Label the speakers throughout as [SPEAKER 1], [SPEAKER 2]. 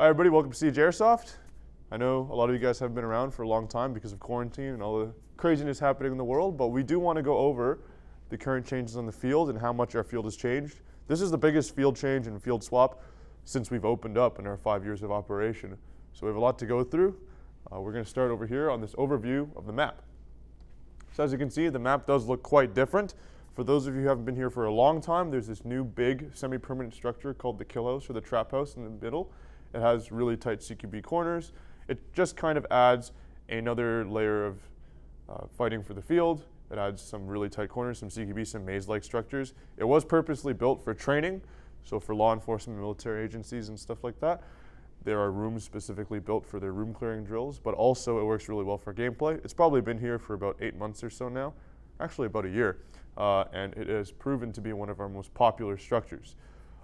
[SPEAKER 1] Hi everybody, welcome to CQB Airsoft. I know a lot of you guys haven't been around for a long time because of quarantine and all the craziness happening in the world, but we do want to go over the current changes on the field and how much our field has changed. This is the biggest field change and field swap since we've opened up in our 5 years of operation. So we have a lot to go through. We're going to start over here on this overview of the map. So as you can see, the map does look quite different. For those of you who haven't been here for a long time, there's this new big semi-permanent structure called the Killhouse, or the trap house in the middle. It has really tight CQB corners. It just kind of adds another layer of fighting for the field. It adds some really tight corners, some CQB, some maze-like structures. It was purposely built for training, so for law enforcement, military agencies and stuff like that. There are rooms specifically built for their room clearing drills, but also it works really well for gameplay. It's probably been here for about 8 months or so now, actually about a year, and it has proven to be one of our most popular structures.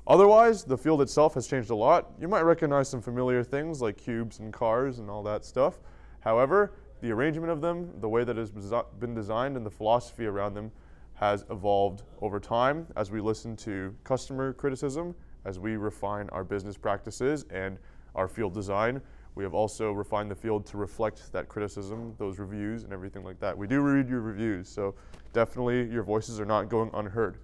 [SPEAKER 1] Otherwise, the field itself has changed a lot. You might recognize some familiar things like cubes and cars and all that stuff. However, the arrangement of them, the way that it has been designed, and the philosophy around them has evolved over time as we listen to customer criticism, as we refine our business practices and our field design. We have also refined the field to reflect that criticism, those reviews and everything like that. We do read your reviews, so definitely your voices are not going unheard.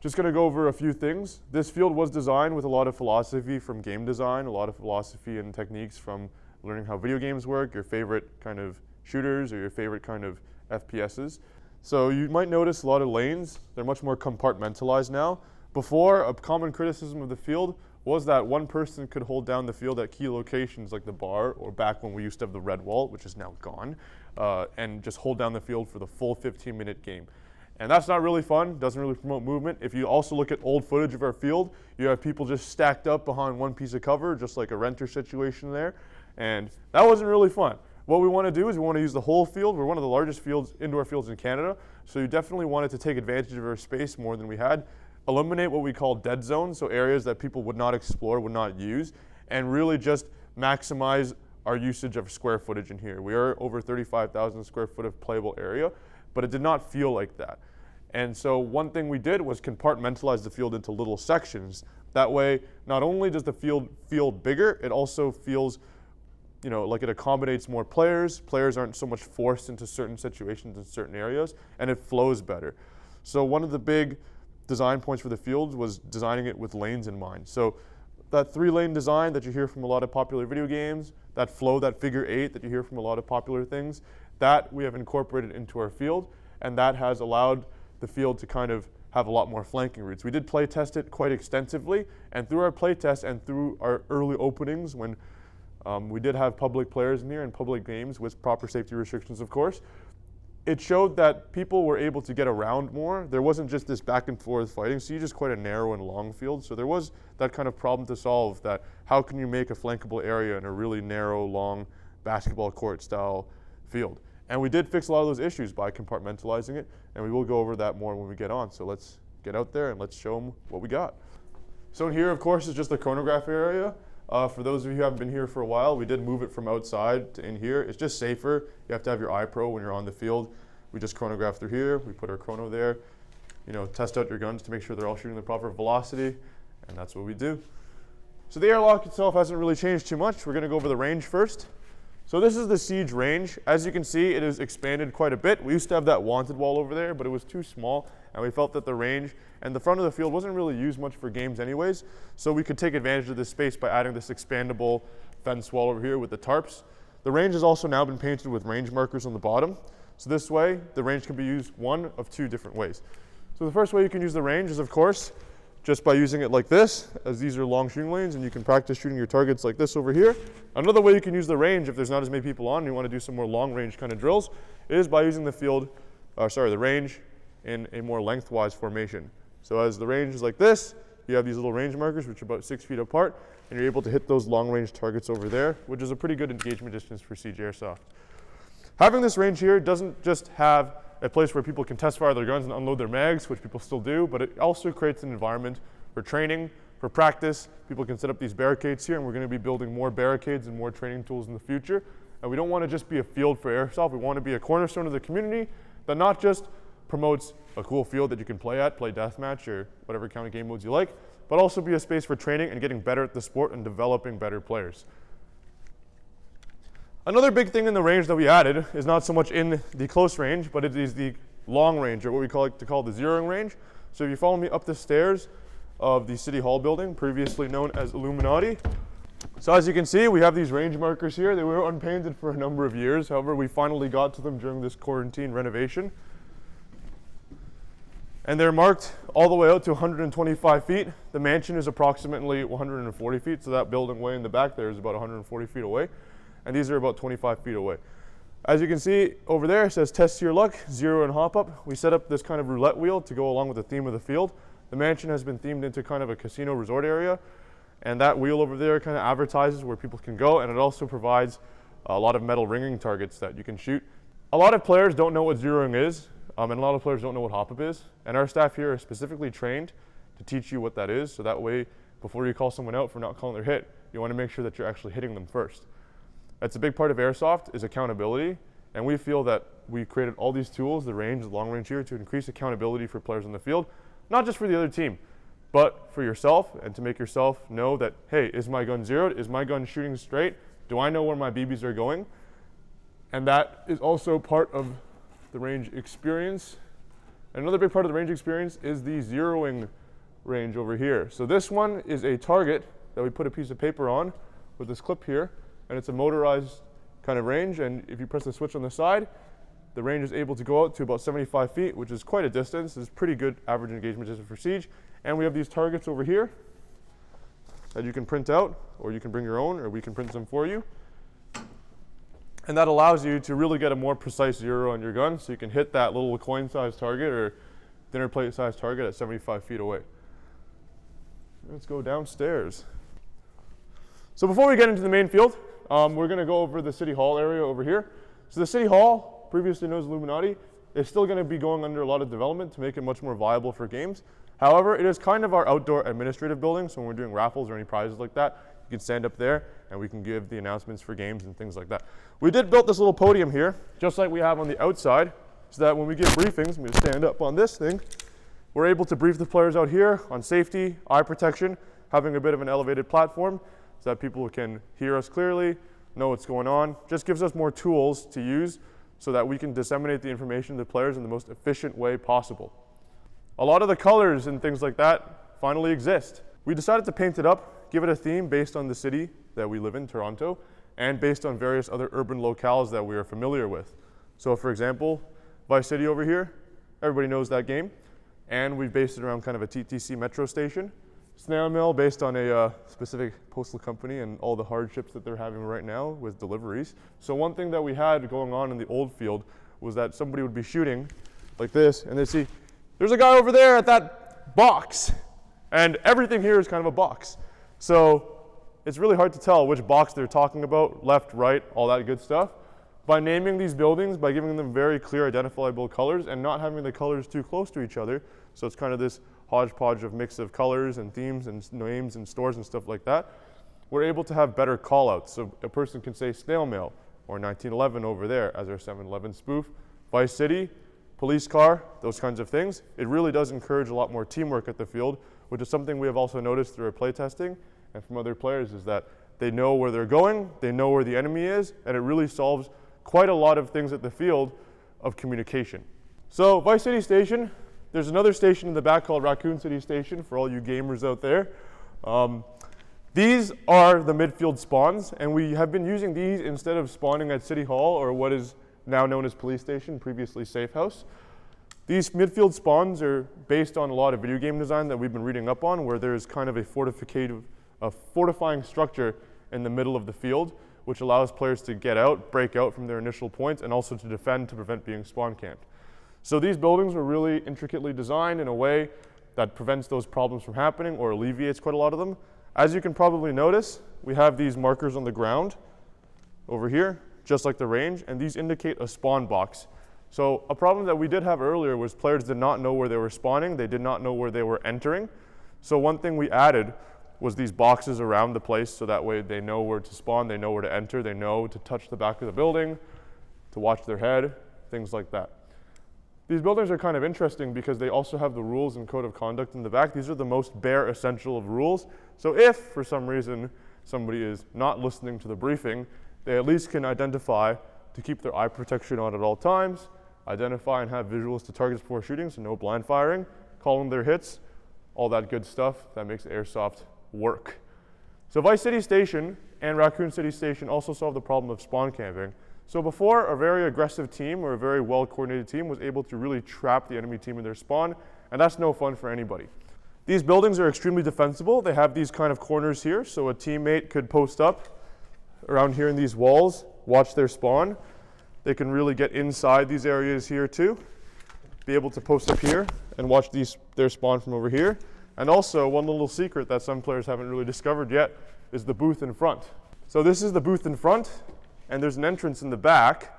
[SPEAKER 1] Just going to go over a few things. This field was designed with a lot of philosophy from game design, a lot of philosophy and techniques from learning how video games work, your favorite kind of shooters or your favorite kind of FPSs. So you might notice a lot of lanes. They're much more compartmentalized now. Before, a common criticism of the field was that one person could hold down the field at key locations like the bar, or back when we used to have the red wall, which is now gone, and just hold down the field for the full 15-minute game. And that's not really fun, doesn't really promote movement. If you also look at old footage of our field, you have people just stacked up behind one piece of cover, just like a renter situation there. And that wasn't really fun. What we want to do is we want to use the whole field. We're one of the largest indoor fields in Canada, so you definitely wanted to take advantage of our space more than we had. Eliminate what we call dead zones, so areas that people would not explore, would not use, and really just maximize our usage of square footage in here. We are over 35,000 square foot of playable area, but it did not feel like that. And so one thing we did was compartmentalize the field into little sections. That way, not only does the field feel bigger, it also feels, like it accommodates more players. Players aren't so much forced into certain situations in certain areas, and it flows better. So one of the big design points for the field was designing it with lanes in mind. So that 3-lane design that you hear from a lot of popular video games, that flow, that figure 8 that you hear from a lot of popular things, that we have incorporated into our field, and that has allowed the field to kind of have a lot more flanking routes. We did play test it quite extensively, and through our play test and through our early openings when we did have public players in here and public games with proper safety restrictions, of course, it showed that people were able to get around more. There wasn't just this back and forth fighting, so you just quite a narrow and long field. So there was that kind of problem to solve, that how can you make a flankable area in a really narrow, long basketball court style field. And we did fix a lot of those issues by compartmentalizing it, and we will go over that more when we get on. So let's get out there and let's show them what we got. So in here, of course, is just the chronograph area. For those of you who haven't been here for a while, we did move it from outside to in here. It's just safer. You have to have your iPro when you're on the field. We just chronograph through here. We put our chrono there. Test out your guns to make sure they're all shooting the proper velocity, and that's what we do. So the airlock itself hasn't really changed too much. We're going to go over the range first. So this is the siege range. As you can see, it has expanded quite a bit. We used to have that wanted wall over there, but it was too small, and we felt that the range and the front of the field wasn't really used much for games anyways, so we could take advantage of this space by adding this expandable fence wall over here with the tarps. The range has also now been painted with range markers on the bottom, so this way the range can be used one of 2 different ways. So the first way you can use the range is, of course, just by using it like this, as these are long shooting lanes, and you can practice shooting your targets like this over here. Another way you can use the range, if there's not as many people on and you want to do some more long range kind of drills, is by using the range in a more lengthwise formation. So as the range is like this, you have these little range markers which are about 6 feet apart, and you're able to hit those long range targets over there, which is a pretty good engagement distance for CQB Airsoft. Having this range here doesn't just have a place where people can test fire their guns and unload their mags, which people still do, but it also creates an environment for training, for practice. People can set up these barricades here, and we're going to be building more barricades and more training tools in the future. And we don't want to just be a field for airsoft. We want to be a cornerstone of the community that not just promotes a cool field that you can play at, play deathmatch or whatever kind of game modes you like, but also be a space for training and getting better at the sport and developing better players. Another big thing in the range that we added is not so much in the close range, but it is the long range, or what we like to call the zeroing range. So if you follow me up the stairs of the City Hall building, previously known as Illuminati. So as you can see, we have these range markers here. They were unpainted for a number of years. However, we finally got to them during this quarantine renovation. And they're marked all the way out to 125 feet. The mansion is approximately 140 feet, so that building way in the back there is about 140 feet away. And these are about 25 feet away. As you can see over there, it says test your luck, zero and hop up. We set up this kind of roulette wheel to go along with the theme of the field. The mansion has been themed into kind of a casino resort area. And that wheel over there kind of advertises where people can go, and it also provides a lot of metal ringing targets that you can shoot. A lot of players don't know what zeroing is, and a lot of players don't know what hop up is. And our staff here are specifically trained to teach you what that is, so that way, before you call someone out for not calling their hit, you want to make sure that you're actually hitting them first. That's a big part of Airsoft, is accountability, and we feel that we created all these tools, the range, the long range here, to increase accountability for players on the field, not just for the other team, but for yourself, and to make yourself know that, hey, is my gun zeroed? Is my gun shooting straight? Do I know where my BBs are going? And that is also part of the range experience. Another big part of the range experience is the zeroing range over here. So this one is a target that we put a piece of paper on with this clip here, and it's a motorized kind of range, and if you press the switch on the side, the range is able to go out to about 75 feet, which is quite a distance. It's pretty good average engagement distance for siege. And we have these targets over here that you can print out, or you can bring your own, or we can print them for you. And that allows you to really get a more precise zero on your gun, so you can hit that little coin-sized target or dinner plate-sized target at 75 feet away. Let's go downstairs. So before we get into the main field, we're going to go over the City Hall area over here. So the City Hall, previously known as Illuminati, is still going to be going under a lot of development to make it much more viable for games. However, it is kind of our outdoor administrative building, so when we're doing raffles or any prizes like that, you can stand up there and we can give the announcements for games and things like that. We did build this little podium here, just like we have on the outside, so that when we give briefings, I'm going to stand up on this thing, we're able to brief the players out here on safety, eye protection, having a bit of an elevated platform so that people can hear us clearly, know what's going on. Just gives us more tools to use so that we can disseminate the information to the players in the most efficient way possible. A lot of the colors and things like that finally exist. We decided to paint it up, give it a theme based on the city that we live in, Toronto, and based on various other urban locales that we are familiar with. So for example, Vice City over here, everybody knows that game, and we've based it around kind of a TTC metro station. Snail Mail based on a specific postal company and all the hardships that they're having right now with deliveries. So one thing that we had going on in the old field was that somebody would be shooting like this, and they'd see, there's a guy over there at that box, and everything here is kind of a box. So it's really hard to tell which box they're talking about, left, right, all that good stuff. By naming these buildings, by giving them very clear identifiable colors and not having the colors too close to each other, so it's kind of this hodgepodge of mix of colors and themes and names and stores and stuff like that, we're able to have better call-outs. So a person can say Snail Mail or 1911 over there as our 7-Eleven spoof, Vice City, police car, those kinds of things. It really does encourage a lot more teamwork at the field, which is something we have also noticed through our play testing and from other players, is that they know where they're going, they know where the enemy is, and it really solves quite a lot of things at the field of communication. So Vice City Station, there's another station in the back called Raccoon City Station for all you gamers out there. These are the midfield spawns, and we have been using these instead of spawning at City Hall or what is now known as Police Station, previously Safe House. These midfield spawns are based on a lot of video game design that we've been reading up on, where there's kind of a fortifying structure in the middle of the field, which allows players to get out, break out from their initial points, and also to defend to prevent being spawn camped. So these buildings were really intricately designed in a way that prevents those problems from happening or alleviates quite a lot of them. As you can probably notice, we have these markers on the ground over here, just like the range, and these indicate a spawn box. So a problem that we did have earlier was players did not know where they were spawning, they did not know where they were entering. So one thing we added was these boxes around the place, so that way they know where to spawn, they know where to enter, they know to touch the back of the building, to watch their head, things like that. These buildings are kind of interesting because they also have the rules and code of conduct in the back. These are the most bare essential of rules. So if, for some reason, somebody is not listening to the briefing, they at least can identify to keep their eye protection on at all times, identify and have visuals to targets before shooting, so no blind firing, call them their hits, all that good stuff that makes airsoft work. So Vice City Station and Raccoon City Station also solved the problem of spawn camping. So before, a very aggressive team or a very well-coordinated team was able to really trap the enemy team in their spawn, and that's no fun for anybody. These buildings are extremely defensible. They have these kind of corners here, so a teammate could post up around here in these walls, watch their spawn. They can really get inside these areas here too, be able to post up here and watch their spawn from over here. And also, one little secret that some players haven't really discovered yet is the booth in front. So this is the booth in front, and there's an entrance in the back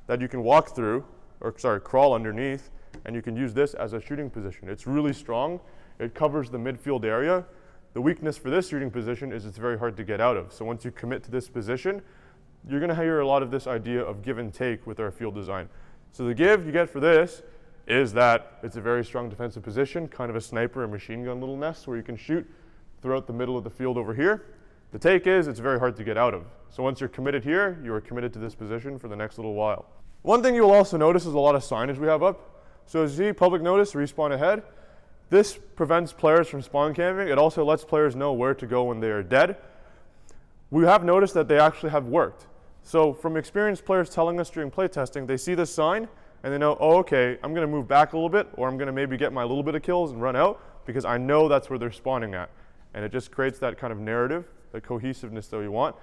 [SPEAKER 1] that you can walk through, or sorry, crawl underneath, and you can use this as a shooting position. It's really strong. It covers the midfield area. The weakness for this shooting position is it's very hard to get out of. So once you commit to this position, you're gonna hear a lot of this idea of give and take with our field design. So the give you get for this is that it's a very strong defensive position, kind of a sniper or machine gun little nest where you can shoot throughout the middle of the field over here. The take is it's very hard to get out of. So once you're committed here, you are committed to this position for the next little while. One thing you will also notice is a lot of signage we have up. So as you see, public notice, respawn ahead. This prevents players from spawn camping. It also lets players know where to go when they are dead. We have noticed that they actually have worked. So from experienced players telling us during playtesting, they see this sign and they know, oh, okay, I'm gonna move back a little bit, or I'm gonna maybe get my little bit of kills and run out because I know that's where they're spawning at. And it just creates that kind of narrative, the cohesiveness that we want.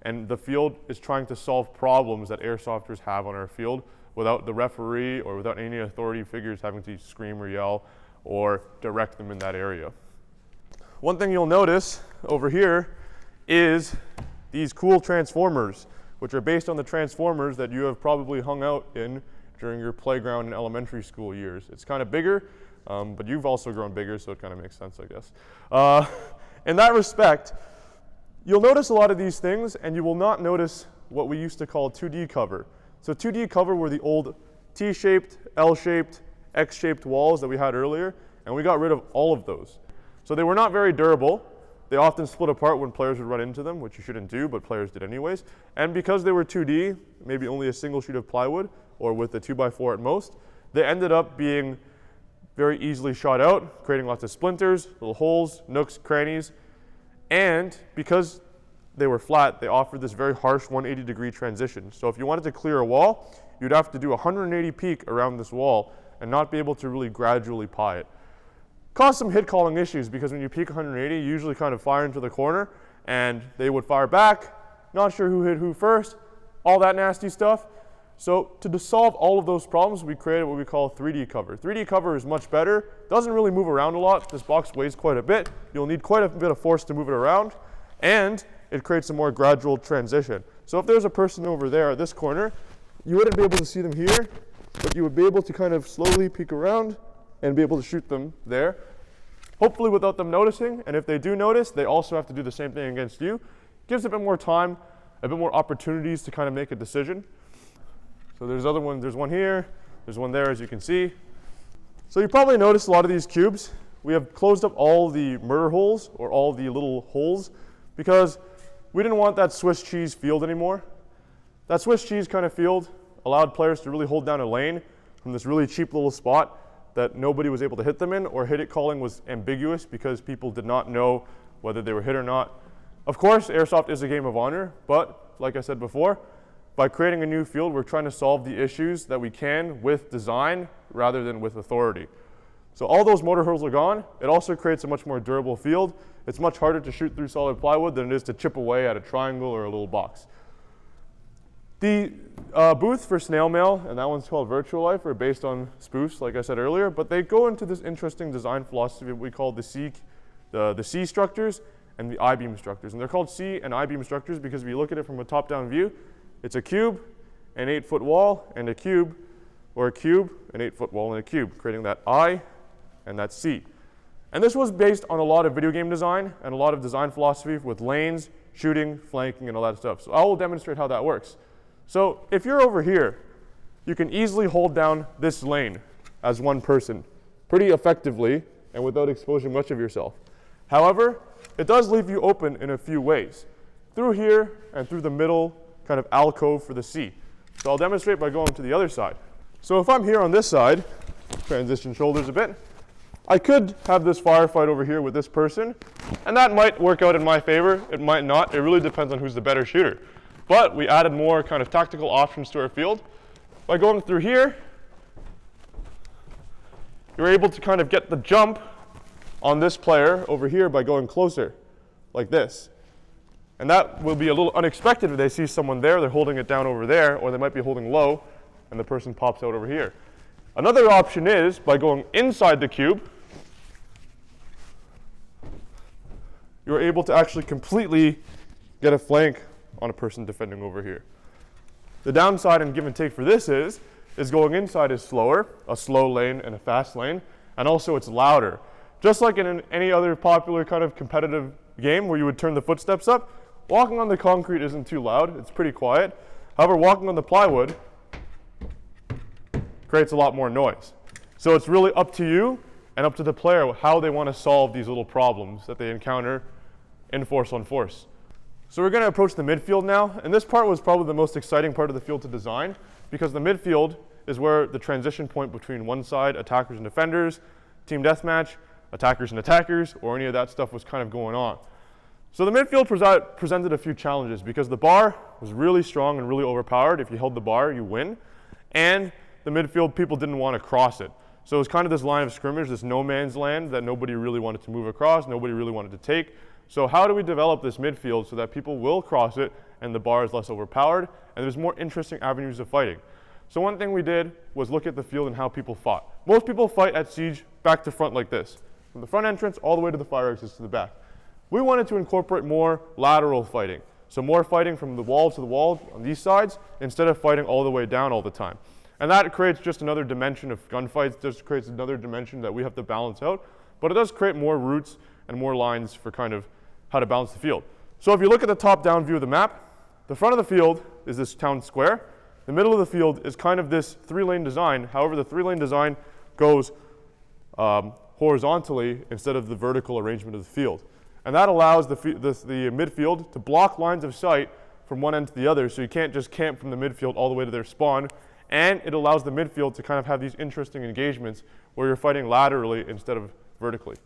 [SPEAKER 1] And the field is trying to solve problems that airsofters have on our field without the referee or without any authority figures having to scream or yell or direct them in that area. One thing you'll notice over here is these cool transformers, which are based on the transformers that you have probably hung out in during your playground and elementary school years. It's kind of bigger, but you've also grown bigger, so it kind of makes sense, I guess. In that respect, you'll notice a lot of these things, and you will not notice what we used to call 2D cover. So 2D cover were the old T-shaped, L-shaped, X-shaped walls that we had earlier, and we got rid of all of those. So they were not very durable. They often split apart when players would run into them, which you shouldn't do, but players did anyways. And because they were 2D, maybe only a single sheet of plywood, or with a 2x4 at most, they ended up being very easily shot out, creating lots of splinters, little holes, nooks, crannies. And because they were flat, they offered this very harsh 180-degree transition. So if you wanted to clear a wall, you'd have to do a 180 peak around this wall and not be able to really gradually pie it. Caused some hit calling issues because when you peak 180, you usually kind of fire into the corner and they would fire back, not sure who hit who first, all that nasty stuff. So to solve all of those problems, we created what we call 3D cover. 3D cover is much better, doesn't really move around a lot. This box weighs quite a bit. You'll need quite a bit of force to move it around, and it creates a more gradual transition. So if there's a person over there at this corner, you wouldn't be able to see them here, but you would be able to kind of slowly peek around and be able to shoot them there, hopefully without them noticing. And if they do notice, they also have to do the same thing against you. Gives a bit more time, a bit more opportunities to kind of make a decision. So there's one here, there's one there, as you can see. So you probably noticed a lot of these cubes. We have closed up all the murder holes, or all the little holes, because we didn't want that Swiss cheese field anymore. That Swiss cheese kind of field allowed players to really hold down a lane from this really cheap little spot that nobody was able to hit them in, or hit it calling was ambiguous because people did not know whether they were hit or not. Of course, airsoft is a game of honor, but like I said before, by creating a new field, we're trying to solve the issues that we can with design rather than with authority. So all those motor holes are gone. It also creates a much more durable field. It's much harder to shoot through solid plywood than it is to chip away at a triangle or a little box. The booth for snail mail, and that one's called Virtual Life, are based on spoofs, like I said earlier, but they go into this interesting design philosophy we call the C structures and the I-beam structures. And they're called C and I-beam structures because if you look at it from a top-down view, it's a cube, an 8-foot wall, and a cube, or a cube, an 8-foot wall, and a cube, creating that I and that C. And this was based on a lot of video game design and a lot of design philosophy with lanes, shooting, flanking, and all that stuff. So I will demonstrate how that works. So if you're over here, you can easily hold down this lane. as one person pretty effectively and without exposing much of yourself. However, it does leave you open in a few ways. Through here and through the middle kind of alcove for the sea. So I'll demonstrate by going to the other side. So if I'm here on this side, transition shoulders a bit, I could have this firefight over here with this person, and that might work out in my favor, it might not, it really depends on who's the better shooter. But we added more kind of tactical options to our field. By going through here, you're able to kind of get the jump on this player over here by going closer, like this. And that will be a little unexpected if they see someone there, they're holding it down over there, or they might be holding low, and the person pops out over here. Another option is, by going inside the cube, you're able to actually completely get a flank on a person defending over here. The downside and give and take for this is going inside is slower, a slow lane and a fast lane, and also it's louder. Just like in any other popular kind of competitive game where you would turn the footsteps up, walking on the concrete isn't too loud, it's pretty quiet. However, walking on the plywood creates a lot more noise. So it's really up to you and up to the player how they want to solve these little problems that they encounter in force on force. So we're going to approach the midfield now, and this part was probably the most exciting part of the field to design because the midfield is where the transition point between one side, attackers and defenders, team deathmatch, attackers and attackers, or any of that stuff was kind of going on. So the midfield presented a few challenges because the bar was really strong and really overpowered. If you held the bar, you win. And the midfield, people didn't want to cross it. So it was kind of this line of scrimmage, this no man's land that nobody really wanted to move across, nobody really wanted to take. So how do we develop this midfield so that people will cross it and the bar is less overpowered and there's more interesting avenues of fighting? So one thing we did was look at the field and how people fought. Most people fight at Siege back to front like this, from the front entrance all the way to the fire exits to the back. We wanted to incorporate more lateral fighting. So more fighting from the wall to the wall on these sides instead of fighting all the way down all the time. And that creates just another dimension of gunfights, just creates another dimension that we have to balance out. But it does create more routes and more lines for kind of how to balance the field. So if you look at the top-down view of the map, the front of the field is this town square. The middle of the field is kind of this three-lane design. However, the three-lane design goes horizontally instead of the vertical arrangement of the field. And that allows the midfield to block lines of sight from one end to the other, so you can't just camp from the midfield all the way to their spawn. And it allows the midfield to kind of have these interesting engagements where you're fighting laterally instead of vertically.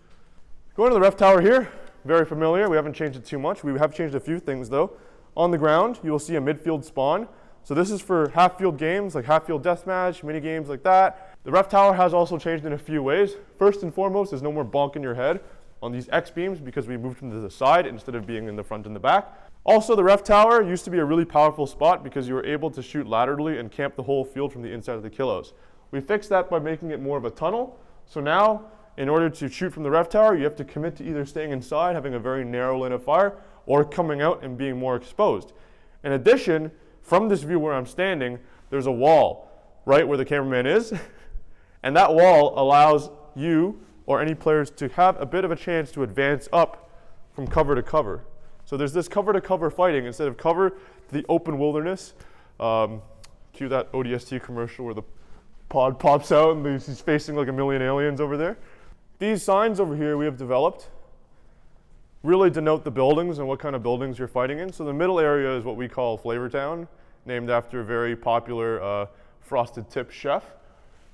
[SPEAKER 1] Going to the ref tower here, very familiar. We haven't changed it too much. We have changed a few things though. On the ground, you will see a midfield spawn. So this is for half-field games, like half-field deathmatch, mini games like that. The ref tower has also changed in a few ways. First and foremost, there's no more bonking your head on these X-beams because we moved them to the side instead of being in the front and the back. Also, the ref tower used to be a really powerful spot because you were able to shoot laterally and camp the whole field from the inside of the Killhouse. We fixed that by making it more of a tunnel. So now, in order to shoot from the ref tower, you have to commit to either staying inside, having a very narrow lane of fire, or coming out and being more exposed. In addition, from this view where I'm standing, there's a wall right where the cameraman is. And that wall allows you or any players to have a bit of a chance to advance up from cover to cover. So there's this cover-to-cover fighting instead of cover to the open wilderness. Cue that ODST commercial where the pod pops out and he's facing like a million aliens over there. These signs over here we have developed really denote the buildings and what kind of buildings you're fighting in. So the middle area is what we call Flavor Town, named after a very popular frosted tip chef.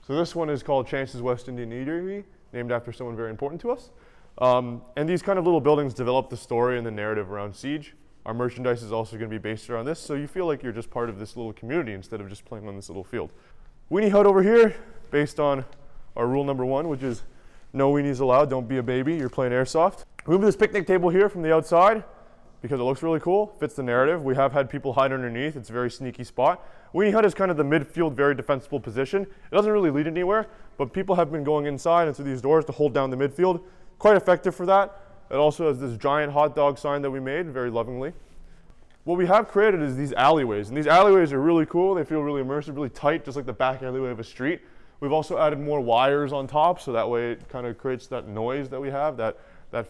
[SPEAKER 1] So this one is called Chance's West Indian Eatery, named after someone very important to us. And these kind of little buildings develop the story and the narrative around Siege. Our merchandise is also going to be based around this, so you feel like you're just part of this little community instead of just playing on this little field. Weenie hut over here, based on our rule number 1, which is no weenies allowed, don't be a baby, you're playing airsoft. We moved this picnic table here from the outside because it looks really cool, fits the narrative. We have had people hide underneath, it's a very sneaky spot. Weenie hut is kind of the midfield, very defensible position. It doesn't really lead anywhere, but people have been going inside and through these doors to hold down the midfield. Quite effective for that. It also has this giant hot dog sign that we made very lovingly. What we have created is these alleyways, and these alleyways are really cool. They feel really immersive, really tight, just like the back alleyway of a street. We've also added more wires on top, so that way it kind of creates that noise that we have, that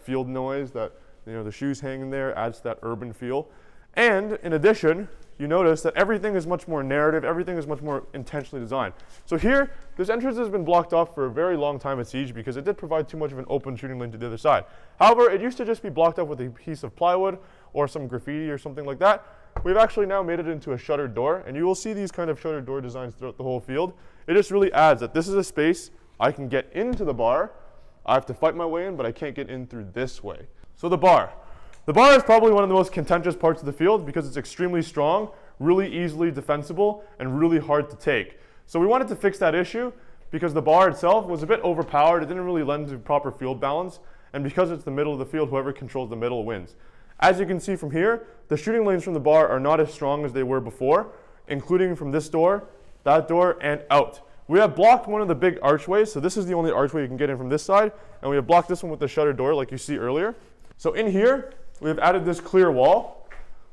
[SPEAKER 1] field noise, that the shoes hanging there adds to that urban feel. And in addition, you notice that everything is much more narrative, everything is much more intentionally designed. So here, this entrance has been blocked off for a very long time at Siege because it did provide too much of an open shooting lane to the other side. However, it used to just be blocked off with a piece of plywood or some graffiti or something like that. We've actually now made it into a shuttered door, and you will see these kind of shuttered door designs throughout the whole field. It just really adds that this is a space I can get into the bar. I have to fight my way in, but I can't get in through this way. So the bar. The bar is probably one of the most contentious parts of the field because it's extremely strong, really easily defensible, and really hard to take. So we wanted to fix that issue because the bar itself was a bit overpowered. It didn't really lend to proper field balance, and because it's the middle of the field, whoever controls the middle wins. As you can see from here, the shooting lanes from the bar are not as strong as they were before, including from this door, that door, and out. We have blocked one of the big archways, so this is the only archway you can get in from this side, and we have blocked this one with the shuttered door like you see earlier. So in here, we have added this clear wall.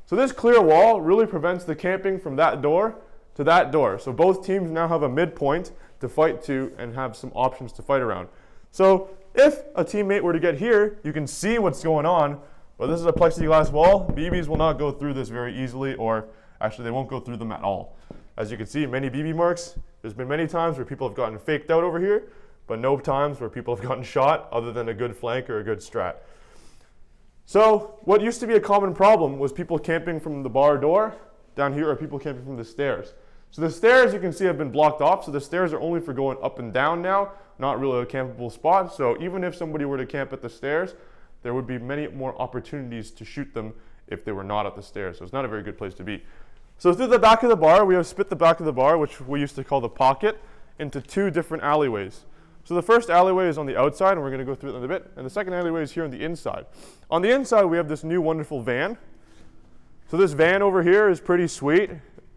[SPEAKER 1] So this clear wall really prevents the camping from that door to that door. So both teams now have a midpoint to fight to and have some options to fight around. So if a teammate were to get here, you can see what's going on, but this is a plexiglass wall. BBs will not go through this very easily, or actually they won't go through them at all. As you can see, many BB marks. There's been many times where people have gotten faked out over here, but no times where people have gotten shot other than a good flank or a good strat. So what used to be a common problem was people camping from the bar door down here, or people camping from the stairs. So the stairs, you can see, have been blocked off. So the stairs are only for going up and down now, not really a campable spot. So even if somebody were to camp at the stairs, there would be many more opportunities to shoot them if they were not at the stairs. So it's not a very good place to be. So through the back of the bar, we have split the back of the bar, which we used to call the pocket, into two different alleyways. So the first alleyway is on the outside, and we're going to go through it in a bit. And the second alleyway is here on the inside. On the inside, we have this new wonderful van. So this van over here is pretty sweet.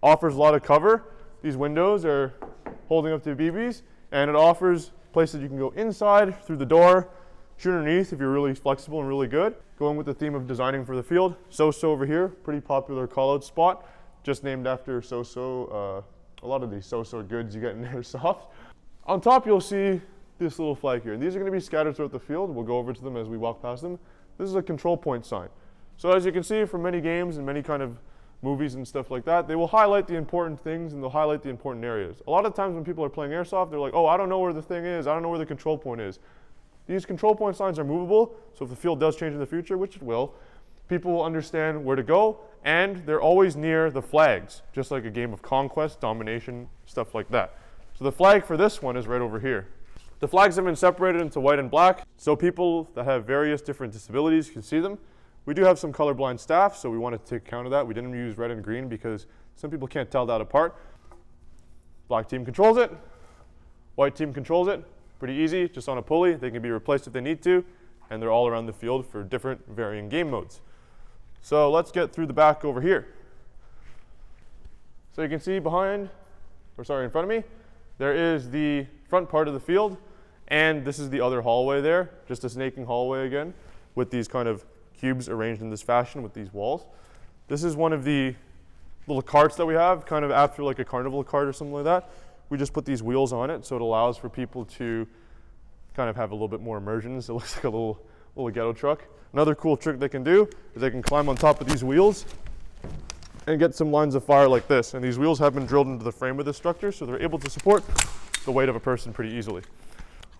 [SPEAKER 1] Offers a lot of cover. These windows are holding up to BBs, and it offers places you can go inside, through the door, shoot underneath if you're really flexible and really good. Going with the theme of designing for the field. So-so over here, pretty popular call-out spot, just named after so-so. A lot of these so-so goods you get in Airsoft. On top, you'll see this little flag here. And these are going to be scattered throughout the field. We'll go over to them as we walk past them. This is a control point sign. So as you can see from many games and many kind of movies and stuff like that, they will highlight the important things and they'll highlight the important areas. A lot of times when people are playing Airsoft, they're like, oh, I don't know where the thing is. I don't know where the control point is. These control point signs are movable, so if the field does change in the future, which it will, people will understand where to go, and they're always near the flags, just like a game of conquest, domination, stuff like that. So the flag for this one is right over here. The flags have been separated into white and black, so people that have various different disabilities can see them. We do have some colorblind staff, so we wanted to take account of that. We didn't use red and green because some people can't tell that apart. Black team controls it. White team controls it. Pretty easy, just on a pulley. They can be replaced if they need to, and they're all around the field for different varying game modes. So let's get through the back over here. So you can see in front of me, there is the front part of the field, and this is the other hallway there, just a snaking hallway again, with these kind of cubes arranged in this fashion with these walls. This is one of the little carts that we have, kind of after like a carnival cart or something like that. We just put these wheels on it, so it allows for people to kind of have a little bit more immersion. So it looks like a little ghetto truck. Another cool trick they can do is they can climb on top of these wheels and get some lines of fire like this. And these wheels have been drilled into the frame of this structure, so they're able to support the weight of a person pretty easily.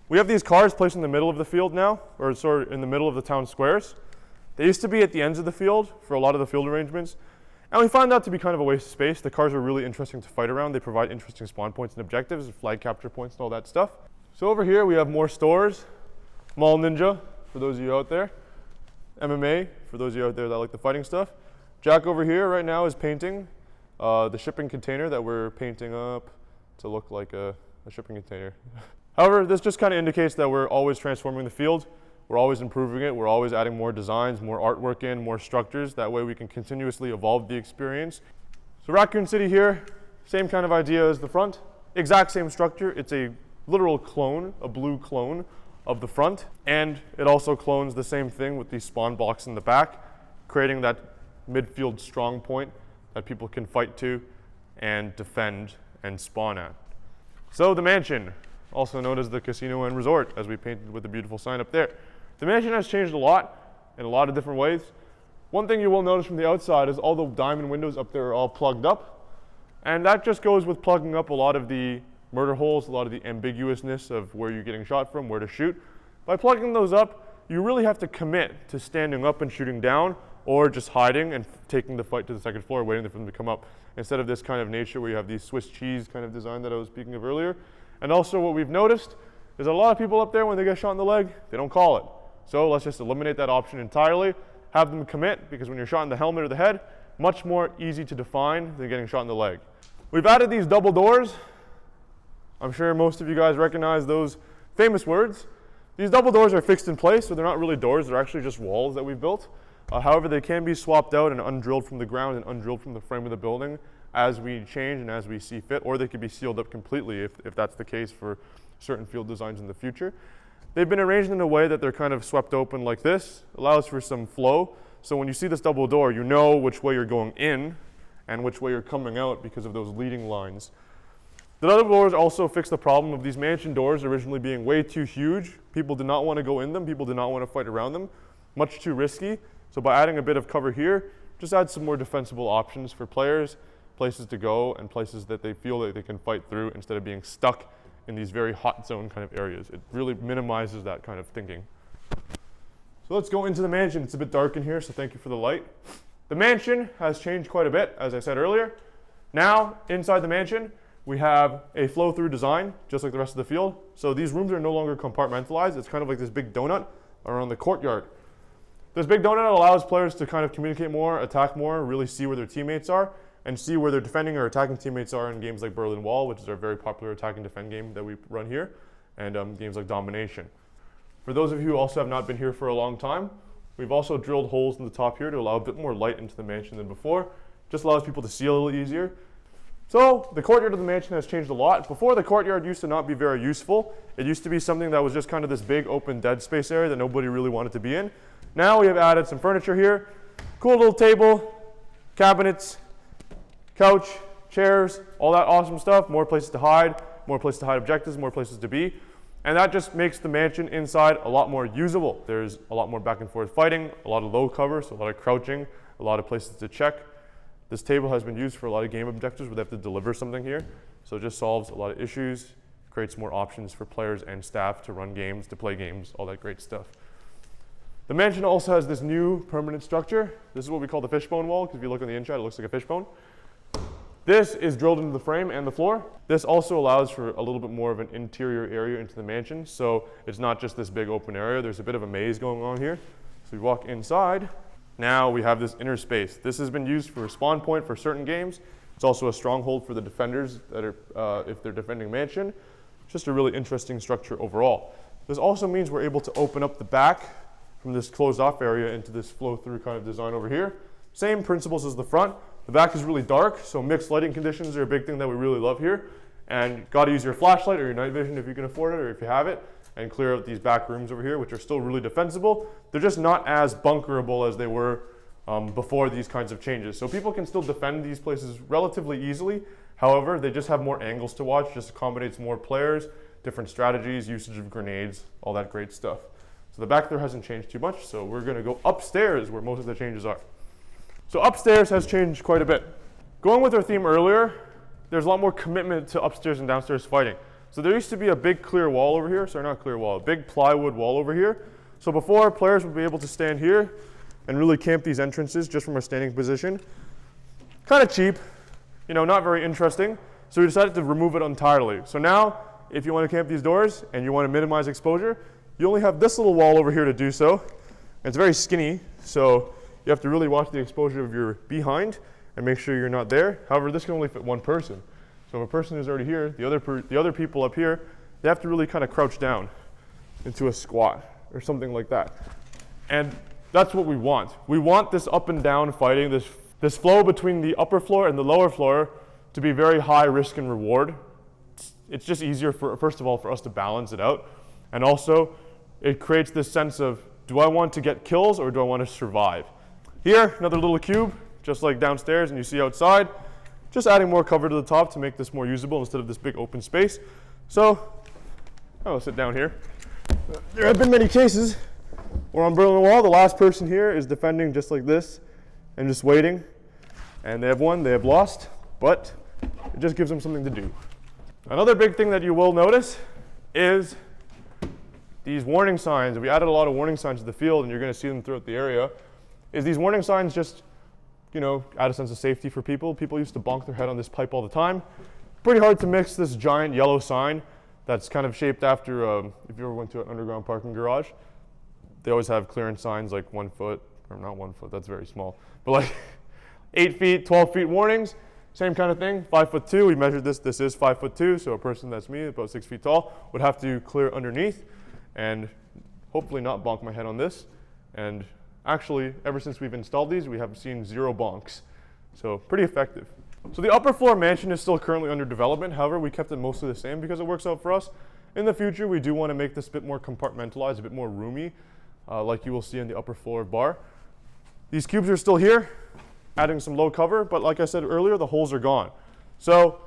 [SPEAKER 1] We have these cars placed in the middle of the field now, or sort of in the middle of the town squares. They used to be at the ends of the field for a lot of the field arrangements. And we find that to be kind of a waste of space. The cars are really interesting to fight around. They provide interesting spawn points and objectives, flag capture points and all that stuff. So over here we have more stores. Mall Ninja, for those of you out there. MMA, for those of you out there that like the fighting stuff. Jack over here right now is painting the shipping container that we're painting up to look like a shipping container. However, this just kind of indicates that we're always transforming the field. We're always improving it. We're always adding more designs, more artwork in, more structures. That way we can continuously evolve the experience. So Raccoon City here, same kind of idea as the front. Exact same structure. It's a literal clone, a blue clone of the front. And it also clones the same thing with the spawn box in the back, creating that midfield strong point that people can fight to and defend and spawn at. So the mansion, also known as the casino and resort, as we painted with the beautiful sign up there. The mansion has changed a lot in a lot of different ways. One thing you will notice from the outside is all the diamond windows up there are all plugged up. And that just goes with plugging up a lot of the murder holes, a lot of the ambiguousness of where you're getting shot from, where to shoot. By plugging those up, you really have to commit to standing up and shooting down, or just hiding and taking the fight to the second floor, waiting for them to come up, instead of this kind of nature where you have these Swiss cheese kind of design that I was speaking of earlier. And also what we've noticed is a lot of people up there, when they get shot in the leg, they don't call it. So let's just eliminate that option entirely, have them commit, because when you're shot in the helmet or the head, much more easy to define than getting shot in the leg. We've added these double doors. I'm sure most of you guys recognize those famous words. These double doors are fixed in place, so they're not really doors, they're actually just walls that we've built. However, they can be swapped out and undrilled from the ground and undrilled from the frame of the building as we change and as we see fit, or they could be sealed up completely if that's the case for certain field designs in the future. They've been arranged in a way that they're kind of swept open like this, allows for some flow. So when you see this double door, you know which way you're going in and which way you're coming out because of those leading lines. The double doors also fix the problem of these mansion doors originally being way too huge. People did not want to go in them, people did not want to fight around them, much too risky. So by adding a bit of cover here, just add some more defensible options for players, places to go, and places that they feel that they can fight through instead of being stuck in these very hot zone kind of areas. It really minimizes that kind of thinking. So let's go into the mansion. It's a bit dark in here, so thank you for the light. The mansion has changed quite a bit, as I said earlier. Now, inside the mansion, we have a flow-through design, just like the rest of the field. So these rooms are no longer compartmentalized. It's kind of like this big donut around the courtyard. This big donut allows players to kind of communicate more, attack more, really see where their teammates are, and see where their defending or attacking teammates are in games like Berlin Wall, which is our very popular attack and defend game that we run here, and games like Domination. For those of you who also have not been here for a long time, we've also drilled holes in the top here to allow a bit more light into the mansion than before. Just allows people to see a little easier. So the courtyard of the mansion has changed a lot. Before, the courtyard used to not be very useful. It used to be something that was just kind of this big open dead space area that nobody really wanted to be in. Now we have added some furniture here, cool little table, cabinets, couch, chairs, all that awesome stuff, more places to hide objectives, more places to be. And that just makes the mansion inside a lot more usable. There's a lot more back and forth fighting, a lot of low cover, so a lot of crouching, a lot of places to check. This table has been used for a lot of game objectives where they have to deliver something here. So it just solves a lot of issues, creates more options for players and staff to run games, to play games, all that great stuff. The mansion also has this new permanent structure. This is what we call the fishbone wall, because if you look on the inside, it looks like a fishbone. This is drilled into the frame and the floor. This also allows for a little bit more of an interior area into the mansion. So it's not just this big open area. There's a bit of a maze going on here. So we walk inside. Now we have this inner space. This has been used for a spawn point for certain games. It's also a stronghold for the defenders that are, if they're defending mansion. Just a really interesting structure overall. This also means we're able to open up the back from this closed off area into this flow through kind of design over here. Same principles as the front. The back is really dark, so mixed lighting conditions are a big thing that we really love here. And got to use your flashlight or your night vision if you can afford it or if you have it, and clear out these back rooms over here, which are still really defensible. They're just not as bunkerable as they were before these kinds of changes. So people can still defend these places relatively easily. However, they just have more angles to watch, just accommodates more players, different strategies, usage of grenades, all that great stuff. So the back there hasn't changed too much, so we're gonna go upstairs where most of the changes are. So upstairs has changed quite a bit. Going with our theme earlier, there's a lot more commitment to upstairs and downstairs fighting. So there used to be a big clear wall over here, sorry, not clear wall, a big plywood wall over here. So before, players would be able to stand here and really camp these entrances just from a standing position. Kind of cheap, you know, not very interesting. So we decided to remove it entirely. So now, if you want to camp these doors and you want to minimize exposure, you only have this little wall over here to do so. And it's very skinny, so you have to really watch the exposure of your behind and make sure you're not there. However, this can only fit one person. So if a person is already here, the other people up here, they have to really kind of crouch down into a squat or something like that. And that's what we want. We want this up and down fighting, this flow between the upper floor and the lower floor to be very high risk and reward. It's just easier, first of all, for us to balance it out. And also, it creates this sense of, do I want to get kills or do I want to survive? Here, another little cube, just like downstairs and you see outside. Just adding more cover to the top to make this more usable instead of this big open space. So, I'll sit down here. There have been many cases We're on Berlin Wall. The last person here is defending just like this and just waiting. And they have won, they have lost, but it just gives them something to do. Another big thing that you will notice is these warning signs. We added a lot of warning signs to the field, and you're going to see them throughout the area. Is these warning signs just, add a sense of safety for people. People used to bonk their head on this pipe all the time. Pretty hard to mix this giant yellow sign that's kind of shaped after, if you ever went to an underground parking garage, they always have clearance signs like 1 foot, or not 1 foot, that's very small, but like 8 feet, 12 feet warnings, same kind of thing, 5'2", we measured this is 5'2", so a person that's me, about 6 feet tall, would have to clear underneath and hopefully not bonk my head on this. And actually, ever since we've installed these, we have seen 0 bonks, so pretty effective. So the upper floor mansion is still currently under development. However, we kept it mostly the same because it works out for us. In the future, we do want to make this a bit more compartmentalized, a bit more roomy, like you will see in the upper floor bar. These cubes are still here, adding some low cover, but like I said earlier, the holes are gone. So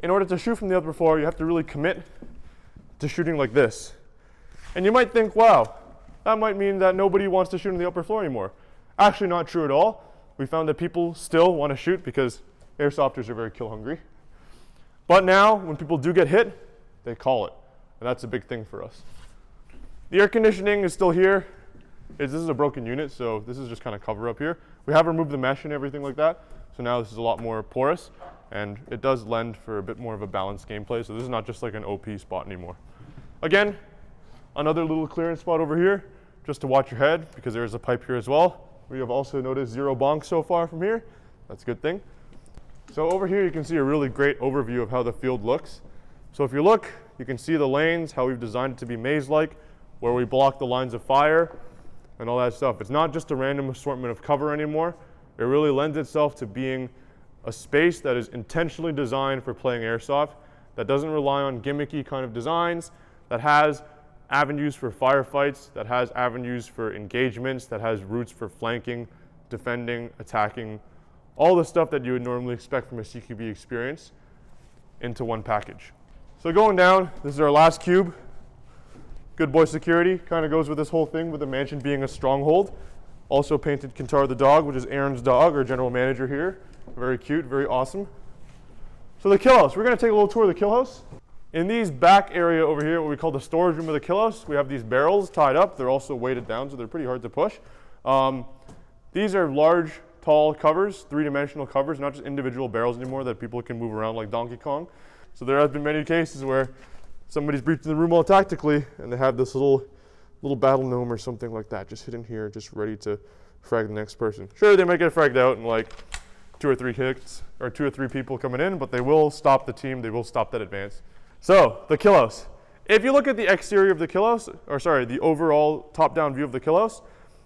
[SPEAKER 1] in order to shoot from the upper floor, you have to really commit to shooting like this. And you might think, wow, that might mean that nobody wants to shoot on the upper floor anymore. Actually, not true at all. We found that people still want to shoot because airsofters are very kill hungry. But now, when people do get hit, they call it. And that's a big thing for us. The air conditioning is still here. This is a broken unit, so this is just kind of cover up here. We have removed the mesh and everything like that, so now this is a lot more porous, and it does lend for a bit more of a balanced gameplay, so this is not just like an OP spot anymore. Again, another little clearance spot over here, just to watch your head, because there is a pipe here as well. We have also noticed 0 bonks so far from here. That's a good thing. So over here you can see a really great overview of how the field looks. So if you look, you can see the lanes, how we've designed it to be maze-like, where we block the lines of fire and all that stuff. It's not just a random assortment of cover anymore. It really lends itself to being a space that is intentionally designed for playing airsoft, that doesn't rely on gimmicky kind of designs, that has avenues for firefights, that has avenues for engagements, that has routes for flanking, defending, attacking, all the stuff that you would normally expect from a CQB experience into one package. So going down, this is our last cube. Good boy security, kind of goes with this whole thing with the mansion being a stronghold. Also painted Kintar the dog, which is Aaron's dog, our general manager here. Very cute, very awesome. So the Killhouse, we're gonna take a little tour of the Killhouse. In these back area over here, what we call the storage room of the Killhouse, we have these barrels tied up. They're also weighted down, so they're pretty hard to push. These are large, tall covers, 3-dimensional covers, not just individual barrels anymore that people can move around like Donkey Kong. So there have been many cases where somebody's breaching the room all tactically and they have this little battle gnome or something like that just hidden here, just ready to frag the next person. Sure, they might get fragged out in like 2 or 3 hits or 2 or 3 people coming in, but they will stop the team, they will stop that advance. So the Killhouse. If you look at the exterior of the Killhouse, or sorry, the overall top-down view of the Killhouse,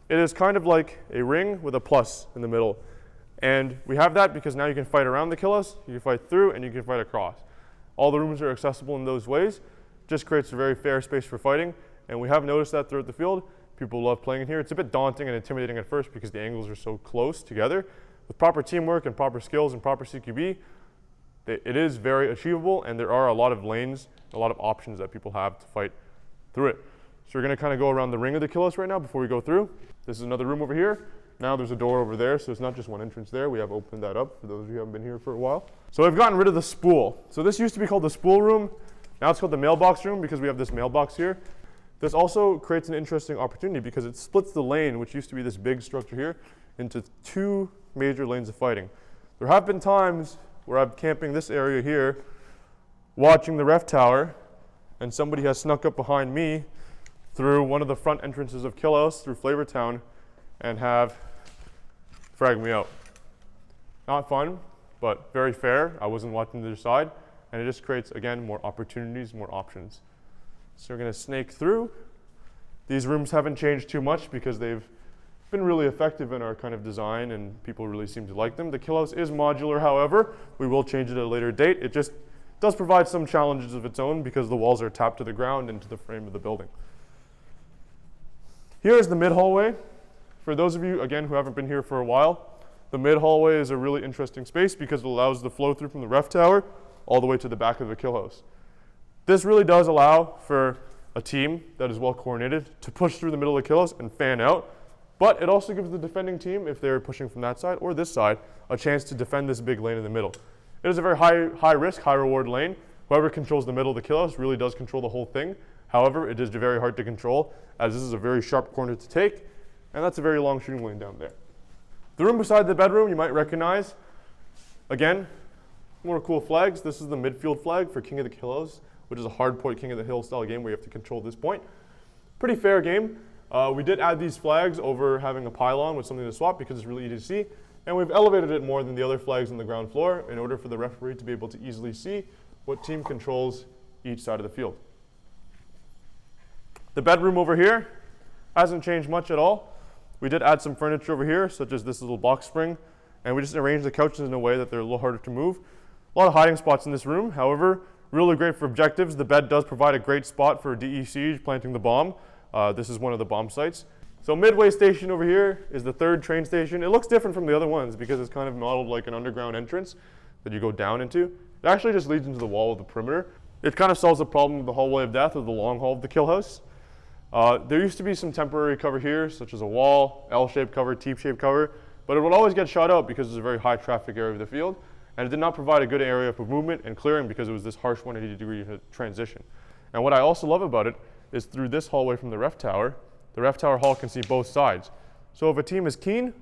[SPEAKER 1] it is kind of like a ring with a plus in the middle. And we have that because now you can fight around the Killhouse, you can fight through, and you can fight across. All the rooms are accessible in those ways. Just creates a very fair space for fighting. And we have noticed that throughout the field. People love playing in here. It's a bit daunting and intimidating at first because the angles are so close together. With proper teamwork and proper skills and proper CQB, it is very achievable, and there are a lot of lanes, a lot of options that people have to fight through it. So we're gonna kind of go around the ring of the Killhouse right now before we go through. This is another room over here. Now there's a door over there, so it's not just one entrance there. We have opened that up for those of you who haven't been here for a while. So we've gotten rid of the spool. So this used to be called the spool room. Now it's called the mailbox room because we have this mailbox here. This also creates an interesting opportunity because it splits the lane, which used to be this big structure here, into 2 major lanes of fighting. There have been times where I'm camping this area here, watching the ref tower, and somebody has snuck up behind me through one of the front entrances of Killhouse, through Flavortown, and have fragged me out. Not fun, but very fair. I wasn't watching the other side, and it just creates, again, more opportunities, more options. So we're gonna snake through. These rooms haven't changed too much because they've been really effective in our kind of design and people really seem to like them. The Killhouse is modular, however. We will change it at a later date. It just does provide some challenges of its own because the walls are tapped to the ground into the frame of the building. Here is the mid-hallway. For those of you, again, who haven't been here for a while, the mid-hallway is a really interesting space because it allows the flow through from the ref tower all the way to the back of the Killhouse. This really does allow for a team that is well coordinated to push through the middle of the Killhouse and fan out. But it also gives the defending team, if they're pushing from that side or this side, a chance to defend this big lane in the middle. It is a very high risk, high reward lane. Whoever controls the middle of the Killhouse really does control the whole thing. However, it is very hard to control, as this is a very sharp corner to take, and that's a very long shooting lane down there. The room beside the bedroom you might recognize. Again, more cool flags. This is the Midfield flag for King of the Killhouse, which is a hard point King of the Hill style game where you have to control this point. Pretty fair game. We did add these flags over having a pylon with something to swap because it's really easy to see. And we've elevated it more than the other flags on the ground floor in order for the referee to be able to easily see what team controls each side of the field. The bedroom over here hasn't changed much at all. We did add some furniture over here, such as this little box spring, and we just arranged the couches in a way that they're a little harder to move. A lot of hiding spots in this room. However, really great for objectives. The bed does provide a great spot for DE siege, planting the bomb. This is one of the bomb sites. So Midway Station over here is the third train station. It looks different from the other ones because it's kind of modeled like an underground entrance that you go down into. It actually just leads into the wall of the perimeter. It kind of solves the problem of the hallway of death or the long hall of the Killhouse. There used to be some temporary cover here, such as a wall, L-shaped cover, T-shaped cover, but it would always get shot out because it's a very high traffic area of the field, and it did not provide a good area for movement and clearing because it was this harsh 180-degree transition. And what I also love about it is through this hallway from the ref tower hall can see both sides. So if a team is keen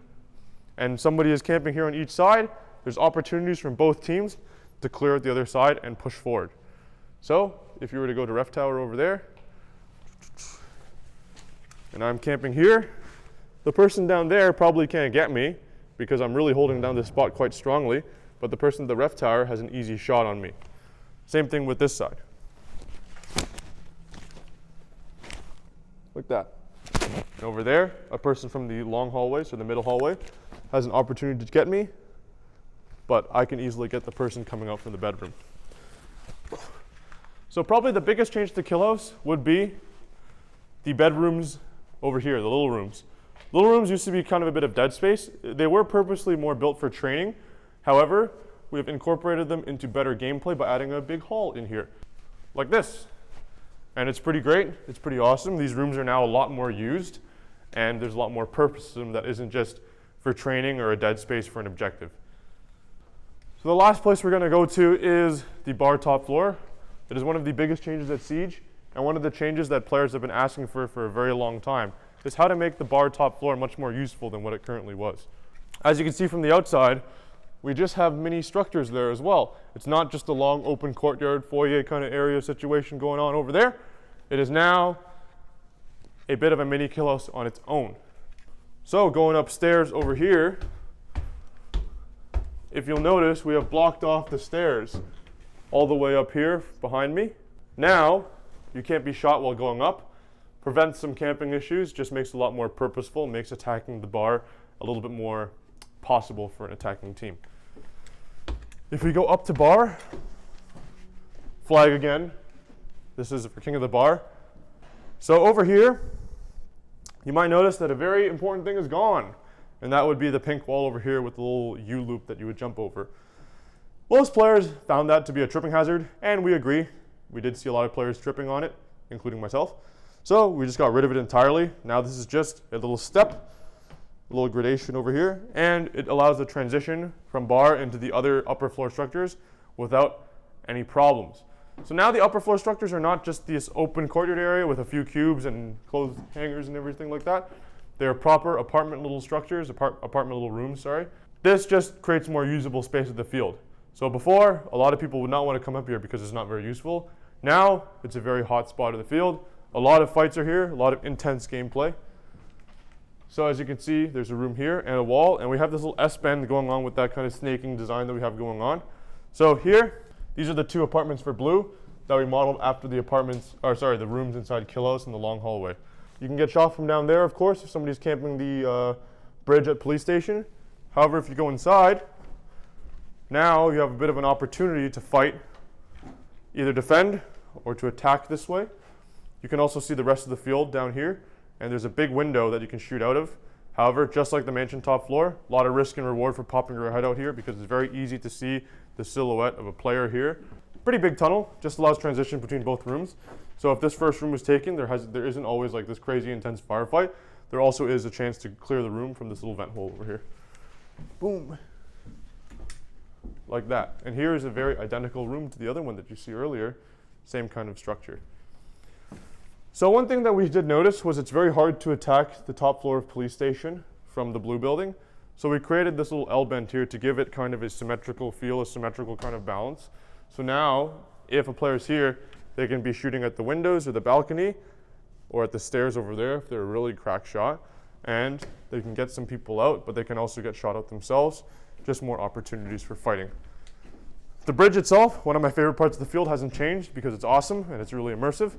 [SPEAKER 1] and somebody is camping here on each side, there's opportunities from both teams to clear out the other side and push forward. So if you were to go to ref tower over there, and I'm camping here, the person down there probably can't get me because I'm really holding down this spot quite strongly, but the person at the ref tower has an easy shot on me. Same thing with this side. Like that. And over there, a person from the long hallway, so the middle hallway, has an opportunity to get me, but I can easily get the person coming out from the bedroom. So probably the biggest change to Killhouse would be the bedrooms over here, the little rooms. Little rooms used to be kind of a bit of dead space. They were purposely more built for training. However, we have incorporated them into better gameplay by adding a big hall in here, like this. And it's pretty great, it's pretty awesome. These rooms are now a lot more used, and there's a lot more purpose to them that isn't just for training or a dead space for an objective. So the last place we're gonna go to is the bar top floor. It is one of the biggest changes at Siege, and one of the changes that players have been asking for a very long time, is how to make the bar top floor much more useful than what it currently was. As you can see from the outside, we just have mini structures there as well. It's not just a long open courtyard, foyer kind of area situation going on over there. It is now a bit of a mini Killhouse on its own. So going upstairs over here, if you'll notice, we have blocked off the stairs all the way up here behind me. Now, you can't be shot while going up. Prevents some camping issues, just makes it a lot more purposeful, makes attacking the bar a little bit more possible for an attacking team. If we go up to bar, flag again. This is for King of the Bar. So over here, you might notice that a very important thing is gone, and that would be the pink wall over here with the little U-loop that you would jump over. Most players found that to be a tripping hazard, and we agree. We did see a lot of players tripping on it, including myself. So we just got rid of it entirely. Now this is just a little step, a little gradation over here, and it allows the transition from bar into the other upper floor structures without any problems. So now the upper floor structures are not just this open courtyard area with a few cubes and clothes hangers and everything like that. They're proper apartment little structures, apartment little rooms, sorry. This just creates more usable space at the field. So before, a lot of people would not want to come up here because it's not very useful. Now, it's a very hot spot of the field. A lot of fights are here, a lot of intense gameplay. So as you can see, there's a room here and a wall, and we have this little S-bend going on with that kind of snaking design that we have going on. So here, these are the two apartments for Blue that we modeled after the the rooms inside Killhouse in the long hallway. You can get shot from down there, of course, if somebody's camping the bridge at police station. However, if you go inside, now you have a bit of an opportunity to fight, either defend or to attack this way. You can also see the rest of the field down here, and there's a big window that you can shoot out of. However, just like the mansion top floor, a lot of risk and reward for popping your head out here because it's very easy to see the silhouette of a player here. pretty big tunnel, just allows transition between both rooms. So if this first room was taken, there isn't always like this crazy intense firefight. There also is a chance to clear the room from this little vent hole over here. Boom. Like that. And here is a very identical room to the other one that you see earlier. Same kind of structure. So one thing that we did notice was it's very hard to attack the top floor of police station from the blue building. So we created this little L-bend here to give it kind of a symmetrical feel, a symmetrical kind of balance. So now, if a player's here, they can be shooting at the windows or the balcony or at the stairs over there if they're a really crack shot. And they can get some people out, but they can also get shot out themselves. Just more opportunities for fighting. The bridge itself, one of my favorite parts of the field, hasn't changed because it's awesome and it's really immersive.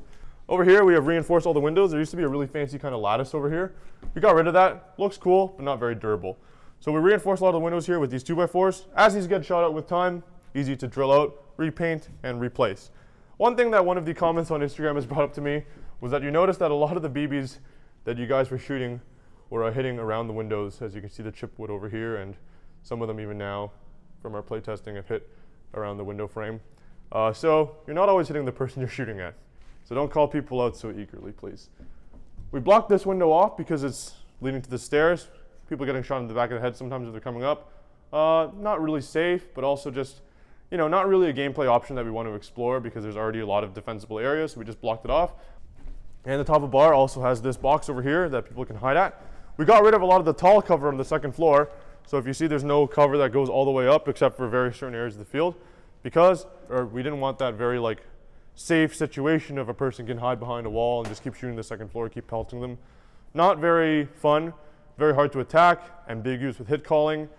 [SPEAKER 1] Over here, we have reinforced all the windows. There used to be a really fancy kind of lattice over here. We got rid of that. Looks cool, but not very durable. So we reinforced a lot of the windows here with these 2x4s. As these get shot out with time, easy to drill out, repaint, and replace. One thing that one of the comments on Instagram has brought up to me was that you noticed that a lot of the BBs that you guys were shooting were hitting around the windows. As you can see the chipwood over here, and some of them even now from our playtesting have hit around the window frame. So you're not always hitting the person you're shooting at. So don't call people out so eagerly, please. We blocked this window off because it's leading to the stairs. People getting shot in the back of the head sometimes if they're coming up. Not really safe, but also just, not really a gameplay option that we want to explore because there's already a lot of defensible areas, so we just blocked it off. And the top of bar also has this box over here that people can hide at. We got rid of a lot of the tall cover on the second floor. So if you see, there's no cover that goes all the way up except for very certain areas of the field because we didn't want that very safe situation of a person can hide behind a wall and just keep shooting the second floor, keep pelting them. Not very fun, very hard to attack, ambiguous with hit calling,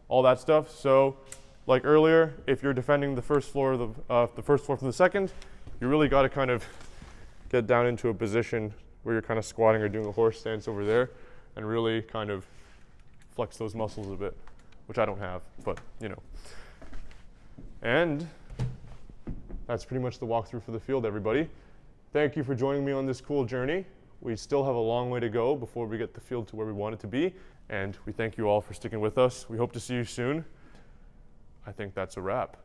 [SPEAKER 1] all that stuff. So like earlier, if you're defending the first floor from the second, you really got to kind of get down into a position where you're kind of squatting or doing a horse stance over there and really kind of flex those muscles a bit, which I don't have, but And that's pretty much the walkthrough for the field, everybody. Thank you for joining me on this cool journey. We still have a long way to go before we get the field to where we want it to be, and we thank you all for sticking with us. We hope to see you soon. I think that's a wrap.